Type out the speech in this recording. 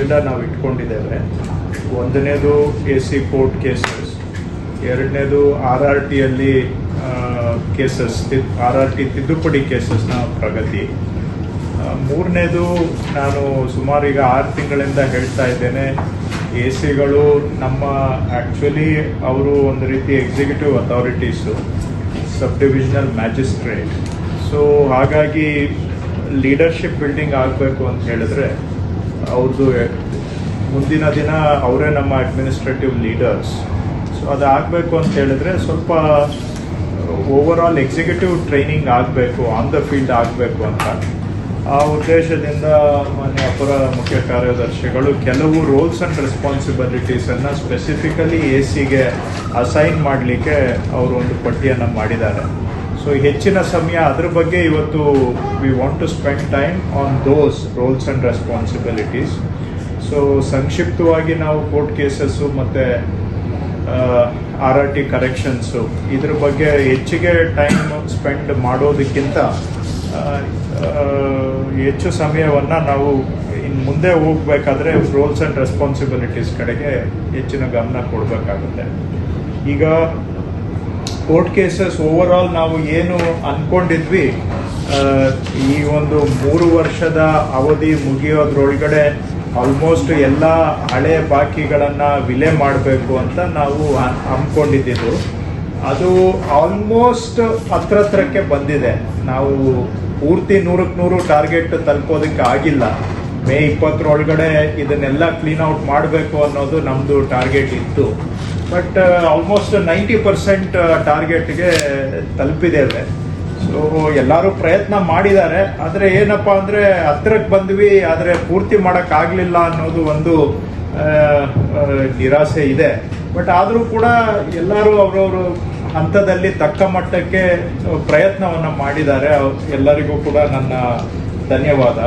Agenda ನಾವು ಇಟ್ಕೊಂಡಿದ್ದೇವೆ. ಒಂದನೇದು AC court cases, ಎರಡನೇದು RRTಯಲ್ಲಿ ಕೇಸಸ್, RRT ತಿದ್ದುಪಡಿ ಕೇಸಸ್ನ ಪ್ರಗತಿ, ಮೂರನೇದು ನಾನು ಸುಮಾರು ಈಗ 6 ತಿಂಗಳಿಂದ ಹೇಳ್ತಾ ಇದ್ದೇನೆ, AC ನಮ್ಮ ಆ್ಯಕ್ಚುಲಿ ಅವರು ಒಂದು ರೀತಿ ಎಕ್ಸಿಕ್ಯೂಟಿವ್ ಅಥಾರಿಟೀಸು, ಸಬ್ ಡಿವಿಷನಲ್ ಮ್ಯಾಜಿಸ್ಟ್ರೇಟ್. ಸೊ ಹಾಗಾಗಿ ಲೀಡರ್ಶಿಪ್ ಬಿಲ್ಡಿಂಗ್ ಆಗಬೇಕು ಅಂತ ಹೇಳಿದ್ರೆ ಅವ್ರದ್ದು ಮುಂದಿನ ದಿನ ಅವರೇ ನಮ್ಮ ಅಡ್ಮಿನಿಸ್ಟ್ರೇಟಿವ್ ಲೀಡರ್ಸ್. ಸೊ ಅದಾಗಬೇಕು ಅಂತ ಹೇಳಿದ್ರೆ ಸ್ವಲ್ಪ ಓವರ್ ಆಲ್ ಎಕ್ಸಿಕ್ಯೂಟಿವ್ ಟ್ರೈನಿಂಗ್ ಆಗಬೇಕು, ಆನ್ ದ ಫೀಲ್ಡ್ ಆಗಬೇಕು ಅಂತ ಆ ಉದ್ದೇಶದಿಂದ ಮಾನ್ಯ ಅಪರ ಮುಖ್ಯ ಕಾರ್ಯದರ್ಶಿಗಳು ಕೆಲವು ರೋಲ್ಸ್ ಆ್ಯಂಡ್ ರೆಸ್ಪಾನ್ಸಿಬಿಲಿಟೀಸನ್ನು ಸ್ಪೆಸಿಫಿಕಲಿ AC ಅಸೈನ್ ಮಾಡಲಿಕ್ಕೆ ಅವರು ಒಂದು ಪಟ್ಟಿಯನ್ನು ಮಾಡಿದ್ದಾರೆ. ಸೊ ಹೆಚ್ಚಿನ ಸಮಯ ಅದ್ರ ಬಗ್ಗೆ ಇವತ್ತು we want to spend time on those roles and responsibilities. So ಸಂಕ್ಷಿಪ್ತವಾಗಿ ನಾವು ಕೋರ್ಟ್ ಕೇಸಸ್ಸು ಮತ್ತು RRT ಕರೆಕ್ಷನ್ಸು ಇದ್ರ ಬಗ್ಗೆ ಹೆಚ್ಚಿಗೆ ಟೈಮ್ ಸ್ಪೆಂಡ್ ಮಾಡೋದಕ್ಕಿಂತ ಹೆಚ್ಚು ಸಮಯವನ್ನು ನಾವು ಇನ್ನು ಮುಂದೆ ಹೋಗಬೇಕಾದ್ರೆ ರೋಲ್ಸ್ ಆ್ಯಂಡ್ ರೆಸ್ಪಾನ್ಸಿಬಿಲಿಟೀಸ್ ಕಡೆಗೆ ಹೆಚ್ಚಿನ ಗಮನ ಕೊಡಬೇಕಾಗುತ್ತೆ. ಈಗ ಕೋರ್ಟ್ ಕೇಸಸ್ ಓವರ್ ಆಲ್ ನಾವು ಏನು ಅಂದ್ಕೊಂಡಿದ್ವಿ, ಈ ಒಂದು 3 ವರ್ಷದ ಅವಧಿ ಮುಗಿಯೋದ್ರೊಳಗಡೆ ಆಲ್ಮೋಸ್ಟ್ ಎಲ್ಲ ಹಳೆ ಬಾಕಿಗಳನ್ನು ವಿಲೆ ಮಾಡಬೇಕು ಅಂತ ನಾವು ಅಂದ್ಕೊಂಡಿದ್ದು. ಅದು ಆಲ್ಮೋಸ್ಟ್ ಹತ್ರಕ್ಕೆ ಬಂದಿದೆ. ನಾವು ಪೂರ್ತಿ 100% ಟಾರ್ಗೆಟ್ ತಲುಪೋದಕ್ಕೆ ಆಗಿಲ್ಲ. ಮೇ 20 ಇದನ್ನೆಲ್ಲ ಕ್ಲೀನ್ ಔಟ್ ಮಾಡಬೇಕು ಅನ್ನೋದು ನಮ್ಮದು ಟಾರ್ಗೆಟ್ ಇತ್ತು. ಬಟ್ ಆಲ್ಮೋಸ್ಟ್ 90% ಟಾರ್ಗೆಟ್ಗೆ ತಲುಪಿದ್ದೇವೆ. ಸೊ ಎಲ್ಲರೂ ಪ್ರಯತ್ನ ಮಾಡಿದ್ದಾರೆ. ಆದರೆ ಏನಪ್ಪ ಅಂದರೆ ಹತ್ರಕ್ಕೆ ಬಂದ್ವಿ, ಆದರೆ ಪೂರ್ತಿ ಮಾಡೋಕ್ಕಾಗಲಿಲ್ಲ ಅನ್ನೋದು ಒಂದು ನಿರಾಸೆ ಇದೆ. ಬಟ್ ಆದರೂ ಕೂಡ ಎಲ್ಲರೂ ಅವರವರು ಹಂತದಲ್ಲಿ ತಕ್ಕ ಮಟ್ಟಕ್ಕೆ ಪ್ರಯತ್ನವನ್ನು ಮಾಡಿದ್ದಾರೆ. ಎಲ್ಲರಿಗೂ ಕೂಡ ನನ್ನ ಧನ್ಯವಾದ.